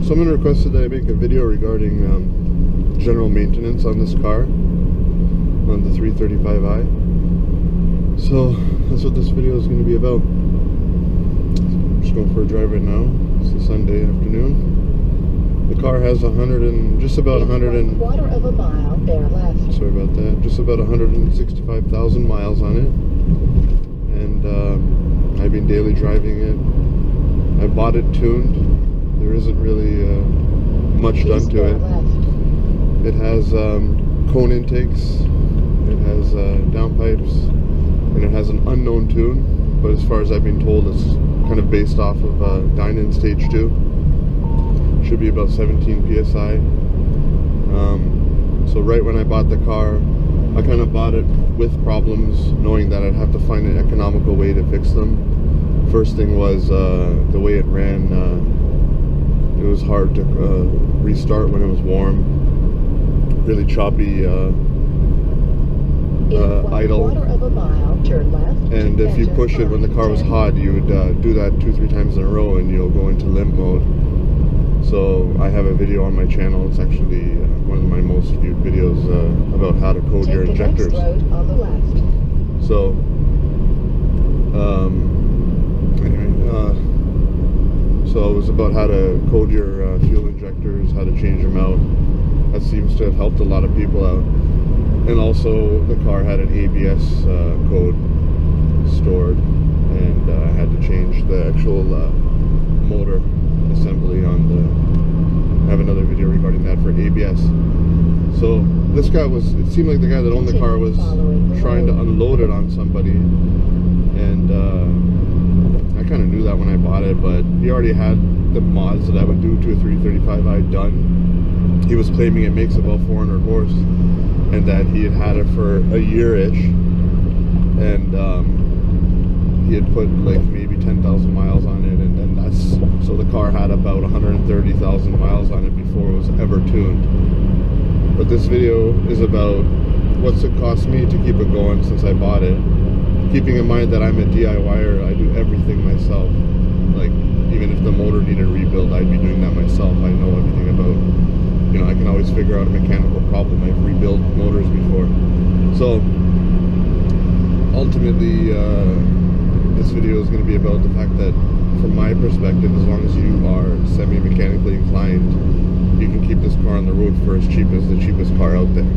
Someone requested that I make a video regarding general maintenance on this car, on the 335i. So that's what this video is going to be about. I'm just going for a drive right now. It's a Sunday afternoon. The car has just about 165,000 miles on it, and I've been daily driving it. I bought it tuned. There isn't really much done to it. It has cone intakes, it has downpipes, and it has an unknown tune, but as far as I've been told, it's kind of based off of Dynan Stage 2. Should be about 17 psi. So right when I bought the car, I kind of bought it with problems, knowing that I'd have to find an economical way to fix them. First thing was the way it ran. It was hard to restart when it was warm. Really choppy idle. And if you push it when the car was hot, you would do that 2-3 times in a row and you'll go into limp mode. So I have a video on my channel. It's actually one of my most viewed videos about how to code your injectors. So so it was about how to code your fuel injectors, how to change them out. That seems to have helped a lot of people out. And also the car had an ABS code stored, and I had to change the actual motor assembly on the... I have another video regarding that for ABS. So this guy it seemed like the guy that owned the car was trying to unload it on somebody, and I kind of knew that when I bought it, but he already had the mods that I would do to a 335i done. He was claiming it makes about 400 horse, and that he had it for a year-ish, and he had put like maybe 10,000 miles on it, and so the car had about 130,000 miles on it before it was ever tuned. But this video is about what's it cost me to keep it going since I bought it, keeping in mind that I'm a DIYer. I do everything myself. Like, even if the motor needed a rebuild, I'd be doing that myself. I know everything about, I can always figure out a mechanical problem. I've rebuilt motors before. So ultimately, this video is going to be about the fact that, from my perspective, as long as you are semi-mechanically inclined, you can keep this car on the road for as cheap as the cheapest car out there.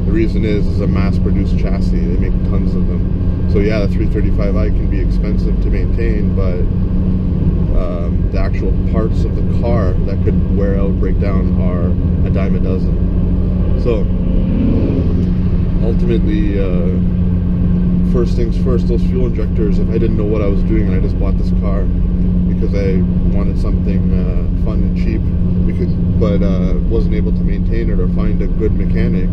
The reason is a mass-produced chassis. They make tons of them. So yeah, the 335i can be expensive to maintain, but the actual parts of the car that could wear out, break down, are a dime a dozen. So ultimately, first things first, those fuel injectors, if I didn't know what I was doing and I just bought this car because I wanted something fun and cheap, but wasn't able to maintain it or find a good mechanic,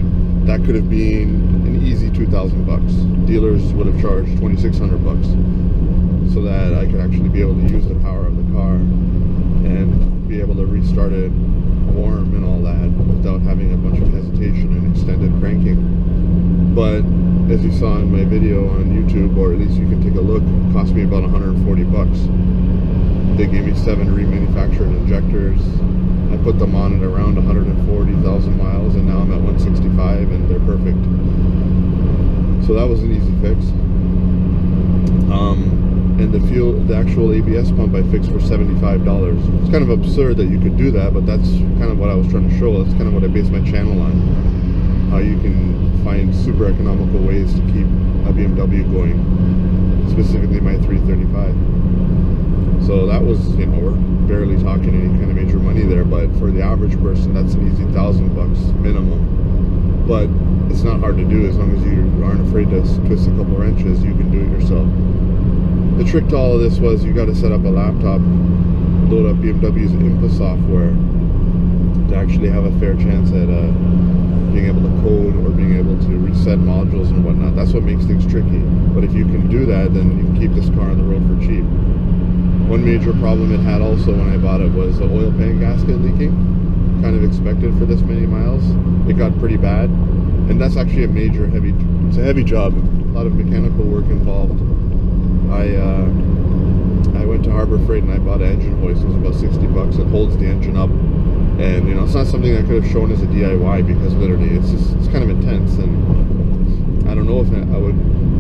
that could have been an easy 2,000 bucks. Dealers would have charged 2,600 bucks, so that I could actually be able to use the power of the car and be able to restart it warm and all that without having a bunch of hesitation and extended cranking. But as you saw in my video on YouTube, or at least you can take a look, it cost me about 140 bucks. They gave me 7 remanufactured injectors. I put them on at around 140,000 miles, and now I'm at 165, and they're perfect. So that was an easy fix. And the actual ABS pump I fixed for $75. It's kind of absurd that you could do that, but that's kind of what I was trying to show. That's kind of what I based my channel on. How you can find super economical ways to keep a BMW going, specifically my 335. So that was, we're barely talking any kind of major money there, but for the average person, that's an easy $1,000 minimum. But it's not hard to do as long as you aren't afraid to twist a couple wrenches. You can do it yourself. The trick to all of this was you got to set up a laptop, load up BMW's IMPA software to actually have a fair chance at being able to code or being able to reset modules and whatnot. That's what makes things tricky. But if you can do that, then you can keep this car on the road for cheap. One major problem it had also when I bought it was the oil pan gasket leaking. Kind of expected for this many miles. It got pretty bad, and that's actually it's a heavy job, a lot of mechanical work involved. I went to Harbor Freight and I bought an engine hoist. It was about 60 bucks. It holds the engine up, and you know, it's not something I could have shown as a DIY because literally it's kind of intense, and I don't know if I would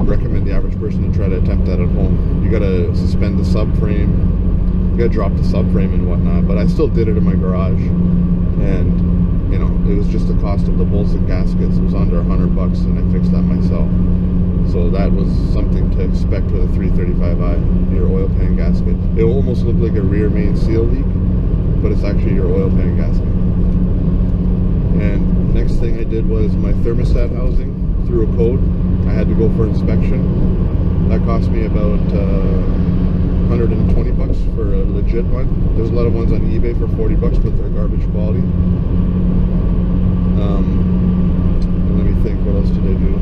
recommend the average person to try to attempt that at home. You gotta suspend the subframe, you gotta drop the subframe and whatnot, but I still did it in my garage, and you know, it was just the cost of the bolts and gaskets. It was under 100 bucks, and I fixed that myself. So that was something to expect with a 335i, your oil pan gasket. It almost looked like a rear main seal leak, but it's actually your oil pan gasket. And next thing I did was my thermostat housing through a code. I had to go for inspection. That cost me about 120 bucks for a legit one. There's a lot of ones on eBay for 40 bucks, but they're garbage quality. Let me think, what else did I do?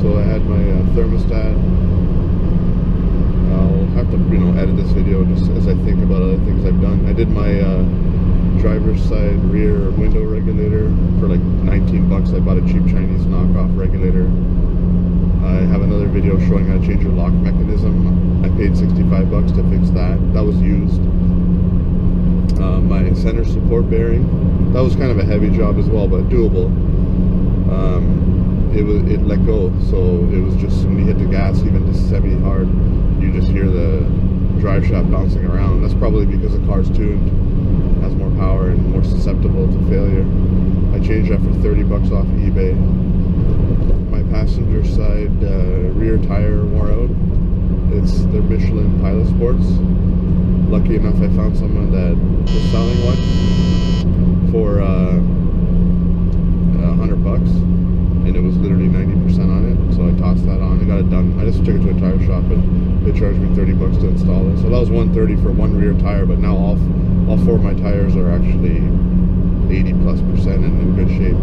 So I had my thermostat. I'll have to, you know, edit this video just as I think about other things I've done. I did my driver's side rear window regulator for like 19 bucks. I bought a cheap Chinese knockoff regulator. I have another video showing how to change your lock mechanism. I paid 65 bucks to fix that. That was used. My center support bearing, that was kind of a heavy job as well, but doable. It let go, so it was just when you hit the gas, even just semi hard, you just hear the drive shaft bouncing around. That's probably because the car's tuned, has more power and more susceptible to failure. I changed that for 30 bucks off eBay. My passenger side rear tire wore out. It's their Michelin Pilot Sports. Lucky enough, I found someone that was selling one for 100 bucks, and it was literally 90% on it. So I tossed that on. I got it done. I just took it to a tire shop, and they charged me 30 bucks to install it. So that was 130 for one rear tire. But now all four of my tires are actually 80+% and in good shape.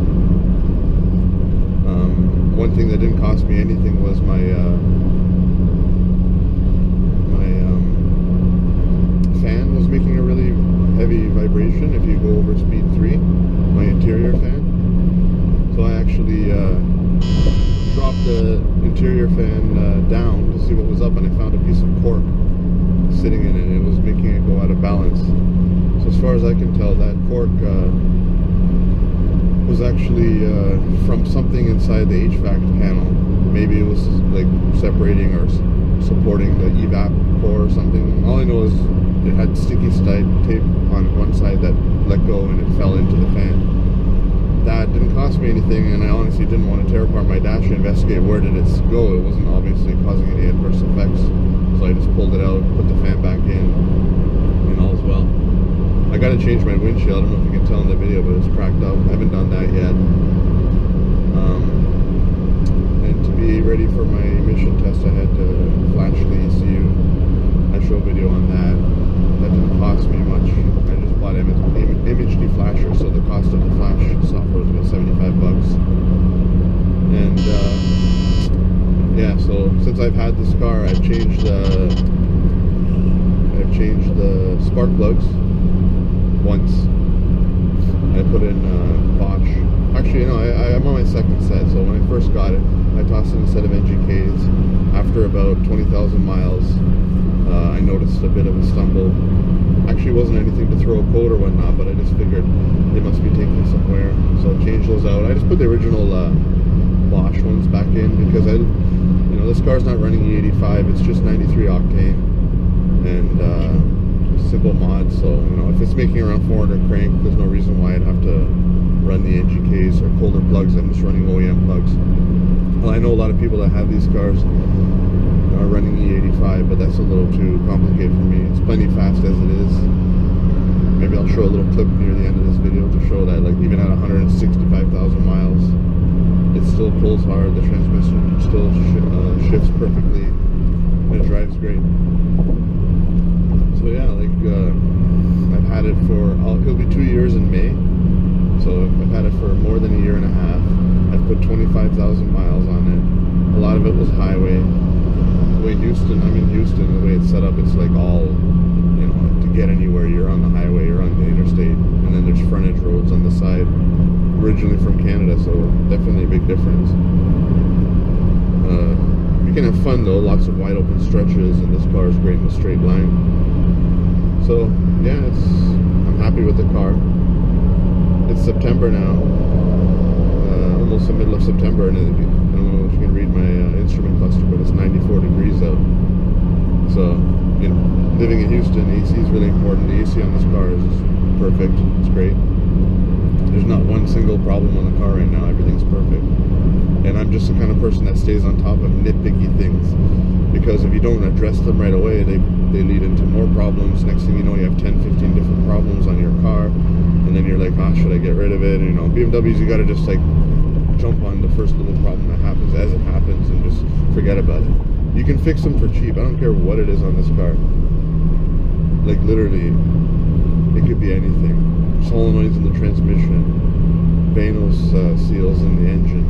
One thing that didn't cost me anything was my fan was making a really heavy vibration if you go over speed 3, my interior fan. So I actually dropped the interior fan down to see what was up, and I found a piece of cork sitting in it. It was making it go out of balance. So as far as I can tell, that cork was actually from something inside the HVAC panel. Maybe it was like separating or supporting the evap core or something. All I know is it had sticky tape on one side that let go and it fell into the fan. That didn't cost me anything, and I honestly didn't want to tear apart my dash and investigate where did it go. It wasn't obviously causing any adverse effects, so I just pulled it out, put the fan back in, and all is well. I gotta change my windshield. I don't know if you can tell in the video, but it's cracked up. I haven't done that yet. And to be ready for my emission test, I had to flash the ECU. I show a video on that. That didn't cost me much. I just bought image deflasher, so the cost of the flash software was about 75 bucks. And yeah, so since I've had this car, I've changed the spark plugs once. I put in Bosch. Actually, you know, I'm on my second set. So when I first got it, I tossed in a set of NGKs. After about 20,000 miles, I noticed a bit of a stumble. Actually, it wasn't anything to throw a coat or whatnot, but I just figured they must be taken somewhere. So I changed those out. I just put the original Bosch ones back in because you know, this car's not running E85. It's just 93 octane and simple mod. So you know, if it's making around 400 crank, there's no reason why I'd have to run the NGKs or colder plugs. I'm just running OEM plugs. Well, I know a lot of people that have these cars are running E85, but that's a little too complicated for me. It's plenty fast as it is. Maybe I'll show a little clip near the end of this video to show that, like, even at 165,000 miles, it still pulls hard. The transmission still shifts perfectly, and it drives great. So yeah, like I've had it for it'll be 2 years in May. So I've had it for more than a year and a half. I've put 25,000 miles on it. A lot of it was highway. The way I'm in Houston, the way it's set up, it's like all, you know, to get anywhere, you're on the highway, you're on the interstate, and then there's frontage roads on the side. Originally from Canada, so definitely a big difference. You can have fun though, lots of wide open stretches, and this car is great in a straight line. So yeah, I'm happy with the car. It's September now, almost the middle of September, and I don't know if you can read my instrument cluster, but it's 94 degrees out. So, you know, living in Houston, AC is really important. The AC on this car is perfect. It's great. There's not one single problem on the car right now. Everything's perfect. And I'm just the kind of person that stays on top of nitpicky things, because if you don't address them right away, they lead into more problems. Next thing you know, you have 10, 15 different problems on your car, and then you're like, should I get rid of it? And, you know, BMWs, you gotta just like jump on the first little problem that happens as it happens and just forget about it. You can fix them for cheap. I don't care what it is on this car. Like literally, it could be anything. Solenoids in the transmission, Vanos seals in the engine.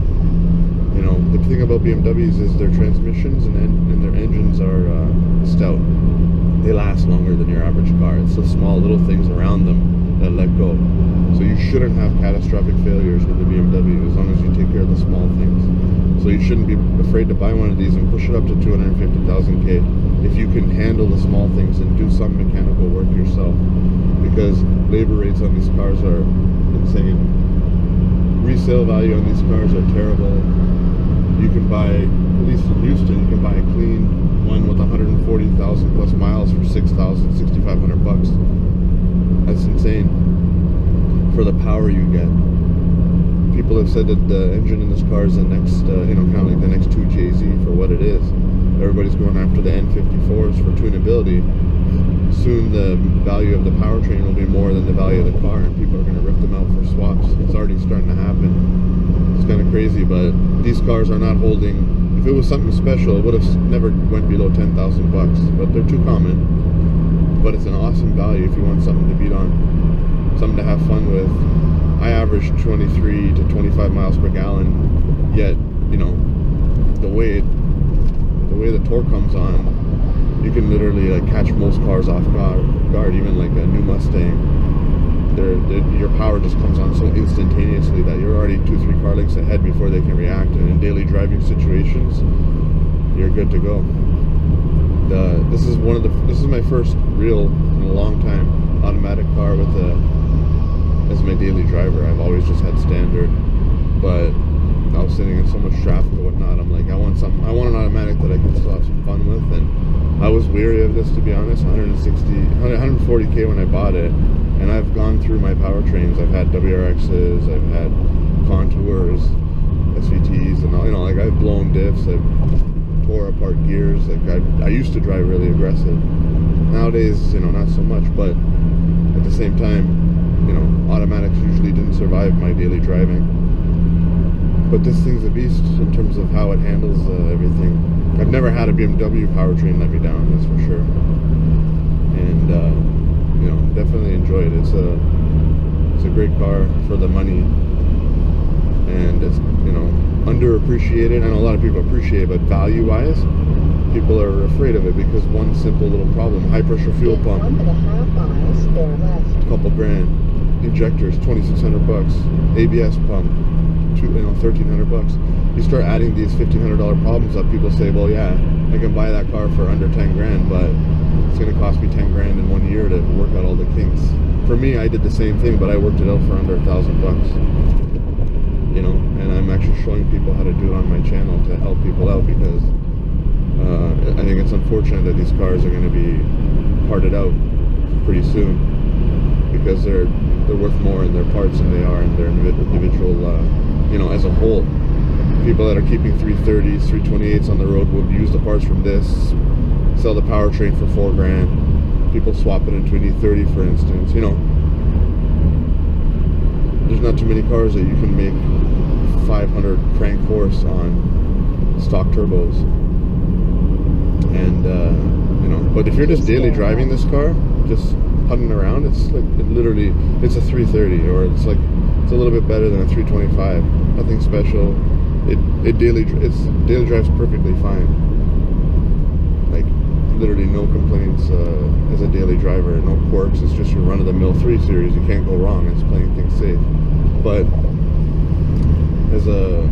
You know, the thing about BMWs is their transmissions and their engines are stout. They last longer than your average car. It's the small little things around them that let go. So you shouldn't have catastrophic failures with the BMW as long as you take care of the small things. So you shouldn't be afraid to buy one of these and push it up to 250,000 K if you can handle the small things and do some mechanical work yourself, because labor rates on these cars are insane. Resale value on these cars are terrible. You can buy, at least in Houston, you can buy a clean one with 140,000 plus miles for $6,000, $6,500 bucks. That's insane for the power you get. People have said that the engine in this car is the next, you know, kind of like the next 2JZ for what it is. Everybody's going after the N54s for tunability. Soon the value of the powertrain will be more than the value of the car, and people are going to rip them out for swaps. It's already starting to happen. It's kind of crazy, but these cars are not holding. If it was something special, it would have never went below 10,000 bucks. But they're too common. But it's an awesome value if you want something to beat on, something to have fun with. I average 23 to 25 miles per gallon, yet, you know, the way the torque comes on, you can literally like catch most cars off guard, even like a new Mustang. Your power just comes on so instantaneously that you're already 2-3 car lengths ahead before they can react, and in daily driving situations, you're good to go. This is my first real, in a long time, automatic car with as my daily driver. I've always just had standard, but I was sitting in so much traffic or whatnot. I'm like, I want an automatic that I can still have some fun with, and I was weary of this, to be honest. 140K when I bought it, and I've gone through my powertrains. I've had WRXs, I've had Contours, SVTs, and all, you know, like I've blown diffs, I've tore apart gears. Like I used to drive really aggressive. Nowadays, you know, not so much, but at the same time, you know, automatics usually didn't survive my daily driving. But this thing's a beast in terms of how it handles everything. I've never had a BMW powertrain let me down, that's for sure. And you know, definitely enjoy it. It's a great car for the money, and it's, you know, underappreciated. I know a lot of people appreciate it, but value-wise, people are afraid of it because one simple little problem: high pressure fuel pump, a couple grand, injectors, 2,600 bucks, ABS pump, $1,300. You start adding these $1,500 problems up, people say, well, yeah, I can buy that car for under 10 grand, but it's going to cost me 10 grand in 1 year to work out all the kinks. For me, I did the same thing, but I worked it out for under $1,000 bucks. You know, and I'm actually showing people how to do it on my channel to help people out, because I think it's unfortunate that these cars are going to be parted out pretty soon, because they're worth more in their parts than they are in their individual, you know, as a whole. People that are keeping 330s, 328s on the road would use the parts from this, sell the powertrain for 4 grand. People swap it into an E30, for instance. You know, there's not too many cars that you can make 500 crank horse on stock turbos. And you know, but if you're just daily driving this car, just putting around, it's like it's a 330, or it's a little bit better than a 325. Nothing special. It daily drives perfectly fine. Like literally no complaints as a daily driver, no quirks. It's just your run-of-the-mill 3 Series. You can't go wrong. It's playing things safe. But as a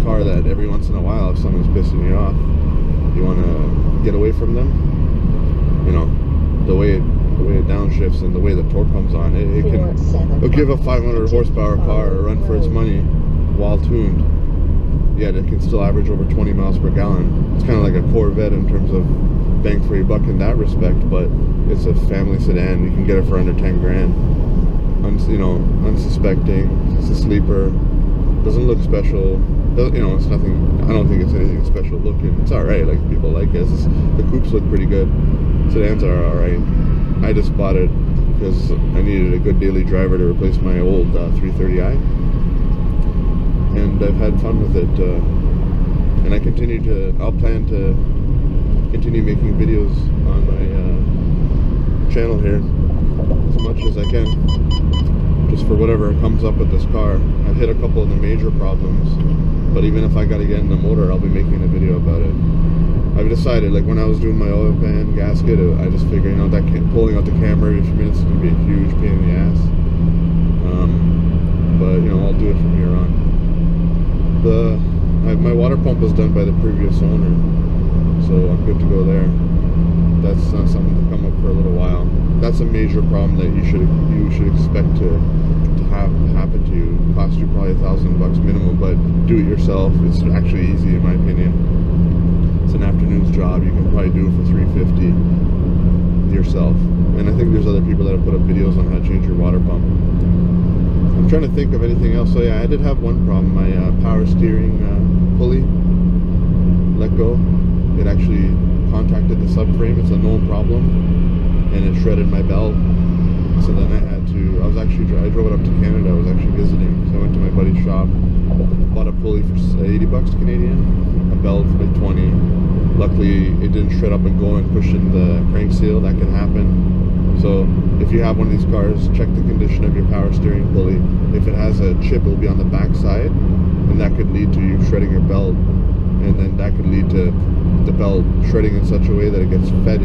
car that every once in a while, if someone's pissing you off, you want to get away from them. You know, the way the way it downshifts and the way the torque comes on, it'll give a 500 horsepower car a run for its money while tuned. Yet it can still average over 20 miles per gallon. It's kind of like a Corvette in terms of bang for your buck in that respect, but it's a family sedan. You can get it for under 10 grand. You know, unsuspecting. It's a sleeper. Doesn't look special. You know, it's nothing. I don't think it's anything special looking. It's all right. Like, people like it. The coupes look pretty good. Sedans are all right. I just bought it because I needed a good daily driver to replace my old 330i, and I've had fun with it. And I'll plan to continue making videos on my channel here as much as I can, just for whatever comes up with this car. I've hit a couple of the major problems, but even if I gotta get in the motor, I'll be making a video about it. I've decided, like when I was doing my oil pan gasket, I just figured, you know, that pulling out the camera every few minutes is gonna be a huge pain in the ass. But you know, I'll do it from here on. My water pump was done by the previous owner, so I'm good to go there. That's not something to come up for a little while. That's a major problem that you should expect to have happen to you. Cost you probably $1,000 minimum, but do it yourself. It's actually easy in my opinion. It's an afternoon's job. You can probably do it for $350 yourself. And I think there's other people that have put up videos on how to change your water pump. I'm trying to think of anything else. So yeah, I did have one problem. My power steering pulley let go. It actually contacted the subframe. It's a known problem, and it shredded my belt. So then I drove it up to Canada. I was actually visiting, so I went to my buddy's shop, bought a pulley for $80 Canadian, a belt for like 20. Luckily, it didn't shred up and go and push in the crank seal. That can happen. So if you have one of these cars, check the condition of your power steering pulley. If it has a chip, it'll be on the back side, and that could lead to you shredding your belt, and then that could lead to the belt shredding in such a way that it gets fed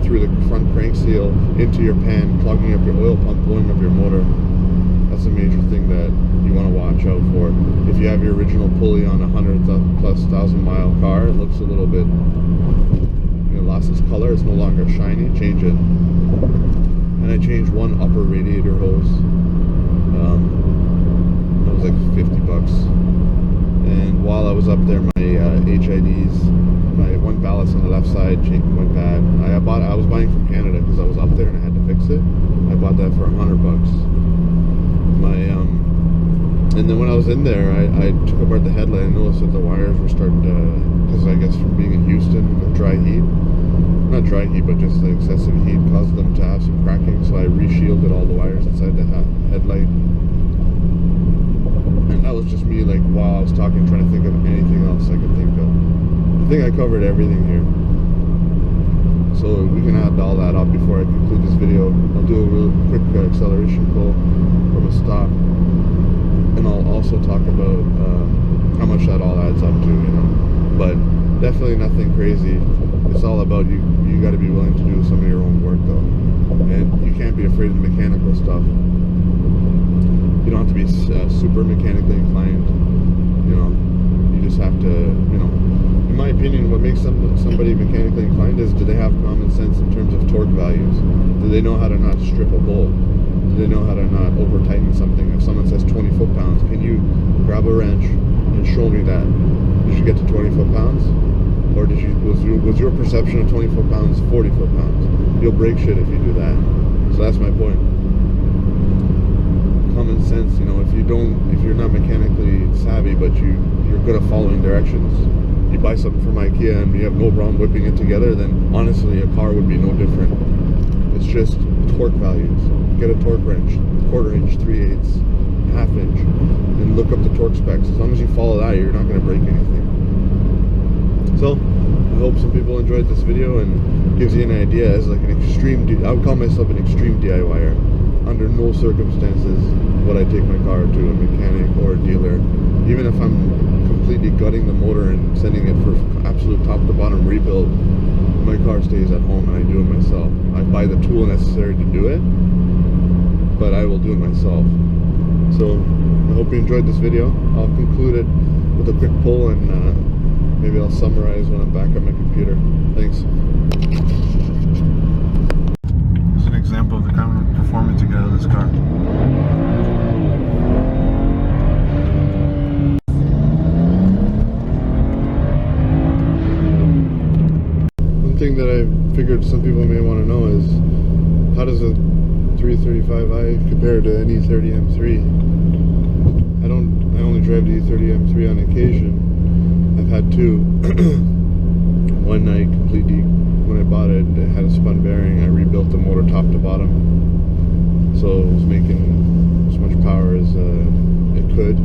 through the front crank seal into your pan, clogging up your oil pump, blowing up your motor. That's a major thing that you want to watch out for. If you have your original pulley on a 100,000+ mile car, it looks a little bit, you know, lost its color. It's no longer shiny. Change it. And I changed one upper radiator hose. That was like $50. And while I was up there, my HIDs, my one ballast on the left side went bad. I was buying from Canada because I was up there and I had to fix it. I bought that for $100. And then when I was in there, I took apart the headlight and noticed that the wires were starting to, because I guess from being in Houston, the dry heat, not dry heat, but just the excessive heat caused them to have some cracking. So I re-shielded all the wires inside the headlight. And that was just me, like, while I was talking, trying to think of anything else I could think of. I think I covered everything here. So we can add all that up before I conclude this video. I'll do a real quick acceleration pull from a stop. And I'll also talk about how much that all adds up to, you know. But definitely nothing crazy. It's all about you got to be willing to do some of your own work, though. And you can't be afraid of the mechanical stuff. You don't have to be super mechanically inclined, you know. You just have to, you know, in my opinion, what makes somebody mechanically inclined is, do they have common sense in terms of torque values? Do they know how to not strip a bolt? Do they know how to not over tighten something? If someone says 20 foot-pounds, can you grab a wrench and show me that? Did you get to 20 foot-pounds? Or was your perception of 20 foot-pounds 40 foot-pounds? You'll break shit if you do that. So that's my point. Common sense, you know, if you're not mechanically savvy, but you're good at following directions, you buy something from IKEA and you have no problem whipping it together, then honestly a car would be no different. It's just torque values. Get a torque wrench, 1/4 inch, 3/8, 1/2 inch, and look up the torque specs. As long as you follow that, you're not going to break anything. So I hope some people enjoyed this video and gives you an idea as like an extreme, I would call myself an extreme DIYer. Under no circumstances would I take my car to a mechanic or a dealer. Even if I'm completely gutting the motor and sending it for absolute top to bottom rebuild, my car stays at home and I do it myself. I buy the tool necessary to do it, but I will do it myself. So I hope you enjoyed this video. I'll conclude it with a quick pull, and maybe I'll summarize when I'm back on my computer. Thanks. There's an example of the kind of performance you get out of this car. One thing that I figured some people may want to know is, how does a 335i compare to an E30 M3? I only drive the E30 M3 on occasion. I've had two. One I completely, when I bought it, it had a spun bearing. I rebuilt the motor top to bottom, so it was making as much power as it could.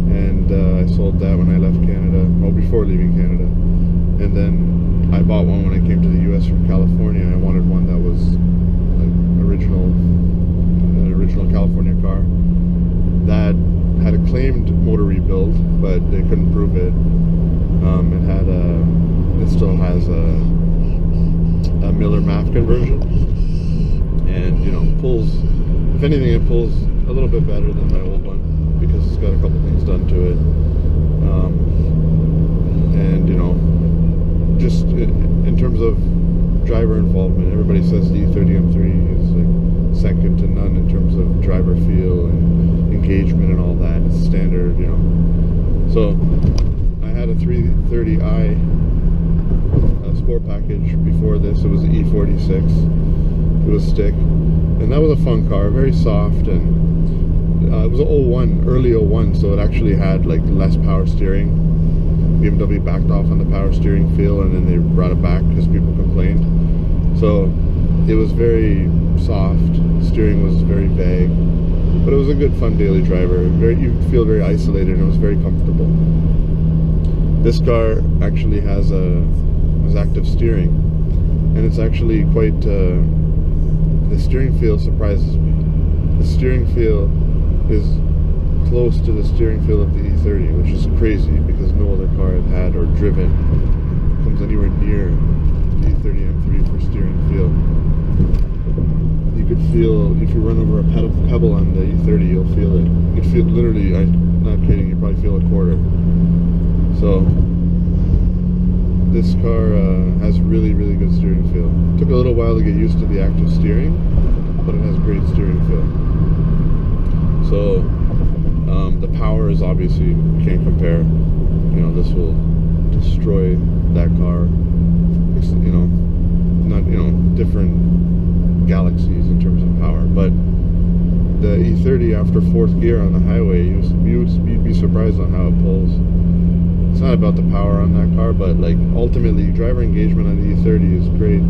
And I sold that when I left Canada, well, before leaving Canada. And then I bought one when I came to the US from California. I wanted one that was like an original California car that had a claimed motor rebuild, but they couldn't prove it. It still has a Miller MAF conversion, and you know, pulls, if anything, it pulls a little bit better than my old one because it's got a couple things done to it. And you know, just in terms of driver involvement, everybody says the E30 M3 is like second to none in terms of driver feel and engagement and all that. It's standard, you know. So I had a 330i sport package before this. It was an E46. It was stick, and that was a fun car, very soft, and it was an 01, early 01, so it actually had like less power steering. BMW backed off on the power steering feel, and then they brought it back because people complained. So it was very soft, steering was very vague, but it was a good fun daily driver. You feel very isolated, and it was very comfortable. This car actually has active steering, and it's actually quite the steering feel surprises me. The steering feel is close to the steering feel of the E30, which is crazy because no other car I've had or driven comes anywhere near the E30 M3 for steering feel. You could feel, if you run over a pebble on the E30, you'll feel it. You could feel, literally, I'm not kidding, you probably feel a quarter. So this car has really, really good steering feel. It took a little while to get used to the active steering, but it has great steering feel. So the power is obviously, you can't compare. You know, this will destroy that car. You know, not, you know, different galaxies in terms of power. But the E30 after fourth gear on the highway, you'd be surprised on how it pulls. It's not about the power on that car, but like ultimately driver engagement on the E30 is great.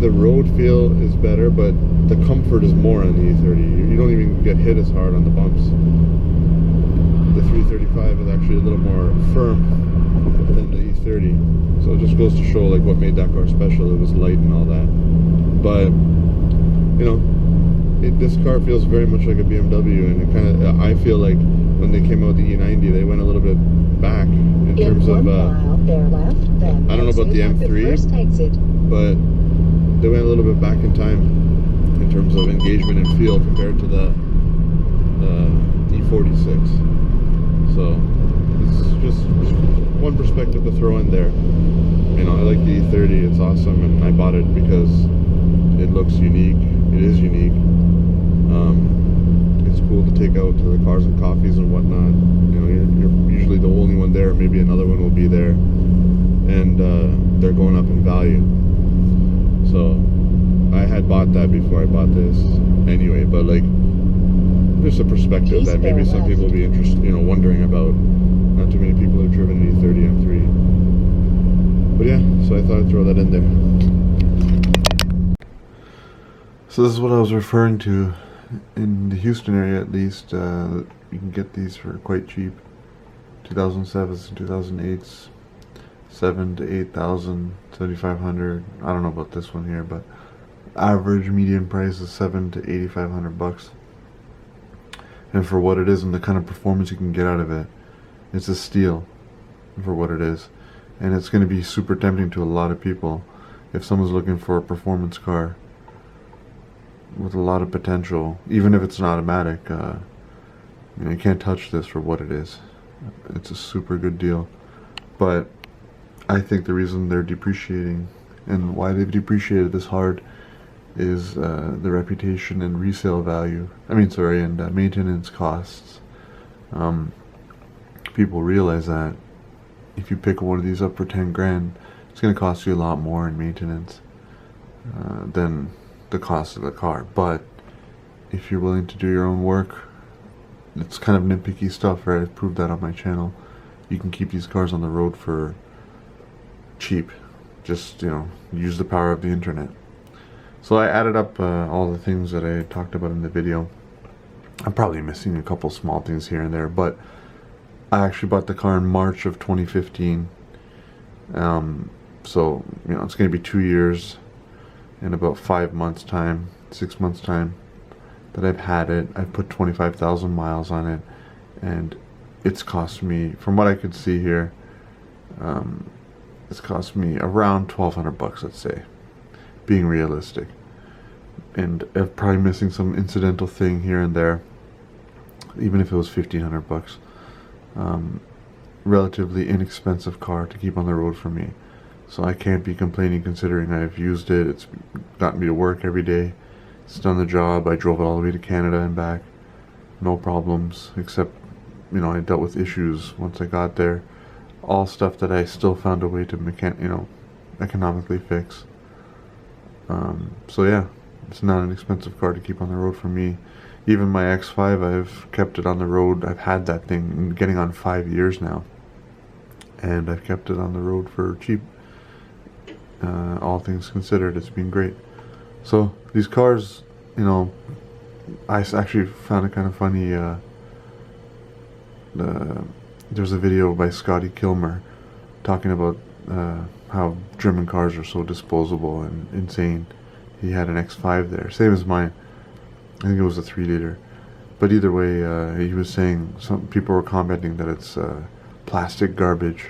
The road feel is better, but the comfort is more on the E30. You don't even get hit as hard on the bumps. The 335 is actually a little more firm than the E30. So it just goes to show like what made that car special. It was light and all that. But you know, this car feels very much like a BMW, and it kind of, I feel like when they came out with the E90, they went a little bit back in terms of I don't know about the M3, but they went a little bit back in time in terms of engagement and feel compared to the E46. So it's just one perspective to throw in there. You know, I like the E30, it's awesome, and I bought it because it looks unique. It is unique. It's cool to take out to the cars and coffees and whatnot. You know, you're usually the only one there. Maybe another one will be there, and they're going up in value. So I had bought that before I bought this anyway, but like, just a perspective that maybe some people will be interested, you know, wondering about. Not too many people have driven the E30 M3. But yeah, so I thought I'd throw that in there. So this is what I was referring to. In the Houston area, at least, you can get these for quite cheap. 2007s and 2008s, 7,000 to 8,000, 7,500. I don't know about this one here, but average median price is $700 to $8,500. And for what it is and the kind of performance you can get out of it, it's a steal for what it is. And it's going to be super tempting to a lot of people if someone's looking for a performance car with a lot of potential, even if it's an automatic. You know, you can't touch this for what it is. It's a super good deal. But I think the reason they're depreciating and why they've depreciated this hard is the reputation and resale value. And maintenance costs. People realize that if you pick one of these up for 10 grand, it's going to cost you a lot more in maintenance than the cost of the car. But if you're willing to do your own work, it's kind of nitpicky stuff, right? I've proved that on my channel. You can keep these cars on the road for cheap. Just, use the power of the internet. So I added up all the things that I talked about in the video. I'm probably missing a couple small things here and there, but I actually bought the car in March of 2015. So, it's going to be 2 years in about 5 months time, 6 months time that I've had it. I've put 25,000 miles on it, and it's cost me, from what I could see here, it's cost me around $1,200, let's say, being realistic. And I'm probably missing some incidental thing here and there, even if it was $1,500. Relatively inexpensive car to keep on the road for me, so I can't be complaining considering I've used it. It's gotten me to work every day. It's done the job. I drove it all the way to Canada and back, no problems, except I dealt with issues once I got there. All stuff that I still found a way to economically fix. So yeah, it's not an expensive car to keep on the road for me. Even my X5, I've kept it on the road. I've had that thing getting on 5 years now, and I've kept it on the road for cheap. All things considered, it's been great. So these cars, I actually found it kind of funny. There's a video by Scotty Kilmer talking about how German cars are so disposable and insane. He had an X5 there, same as mine. I think it was a 3-liter. But either way, he was saying some people were commenting that it's plastic garbage,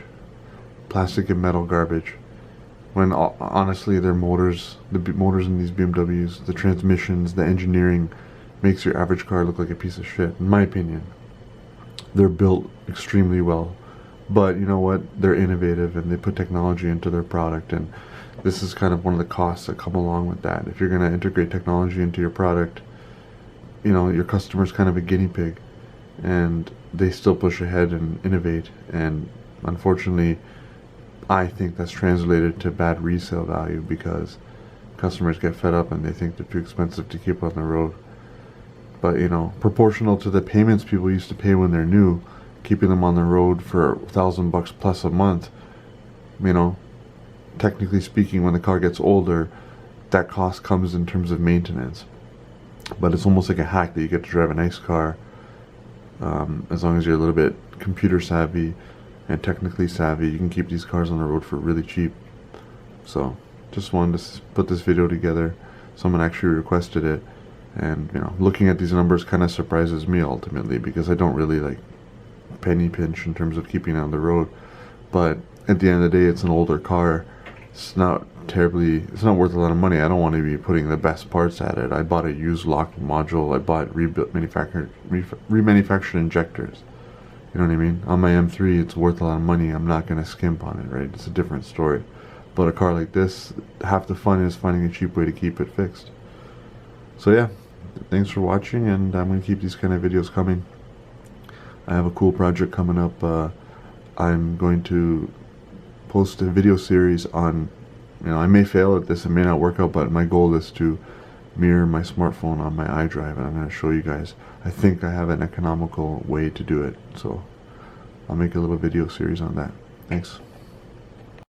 plastic and metal garbage. When honestly, their motors, the motors in these BMWs, the transmissions, the engineering, makes your average car look like a piece of shit, in my opinion. They're built extremely well, but you know what? They're innovative and they put technology into their product, and this is kind of one of the costs that come along with that. If you're going to integrate technology into your product, your customer's kind of a guinea pig, and they still push ahead and innovate, and unfortunately I think that's translated to bad resale value because customers get fed up and they think they're too expensive to keep on the road. But proportional to the payments people used to pay when they're new, keeping them on the road for $1,000 plus a month, technically speaking, when the car gets older, that cost comes in terms of maintenance. But it's almost like a hack that you get to drive a nice car, as long as you're a little bit computer savvy and technically savvy. You can keep these cars on the road for really cheap. So just wanted to put this video together. Someone actually requested it, and looking at these numbers kind of surprises me ultimately, because I don't really like penny pinch in terms of keeping it on the road. But at the end of the day, it's an older car. It's not worth a lot of money. I don't want to be putting the best parts at it. I bought a used locking module. I bought remanufactured injectors. You know what I mean? On my M3, it's worth a lot of money. I'm not going to skimp on it, right? It's a different story. But a car like this, half the fun is finding a cheap way to keep it fixed. So yeah, thanks for watching, and I'm going to keep these kind of videos coming. I have a cool project coming up. I'm going to post a video series on, I may fail at this, it may not work out, but my goal is to mirror my smartphone on my iDrive, and I'm going to show you guys. I think I have an economical way to do it, so I'll make a little video series on that. Thanks.